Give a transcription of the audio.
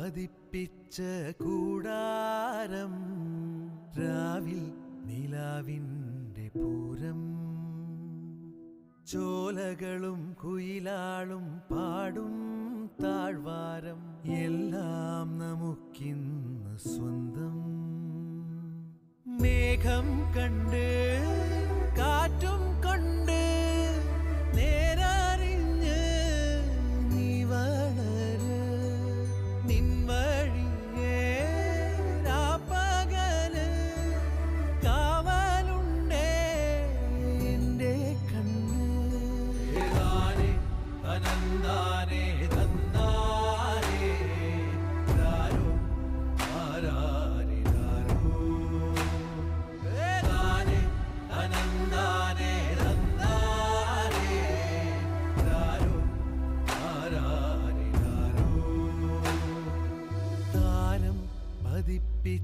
പതിപ്പിച്ച കൂടാരം രാവിൽ നിലാവിൻ്റെ പൂരം ചോലകളും കുയിലാളും പാടും താഴ്വാരം എല്ലാം നമുക്കിന്ന് സ്വന്തം മേഘം കണ്ട് കാറ്റും കൊണ്ട് നേരറിഞ്ഞ് നീ വളര് നിൻ വഴിയേ രാപ്പകല് കാവലുണ്ടേ എൻ്റെ കണ്ണ് ഏതാനേ അനന്താനേ തന്നാനേ രാരോ ആരാരേ രാരോ ഏതാനേ അനന്താനേ തന്നാനേ രാരോ ആരാരേ രാരോ താരം പതിപ്പി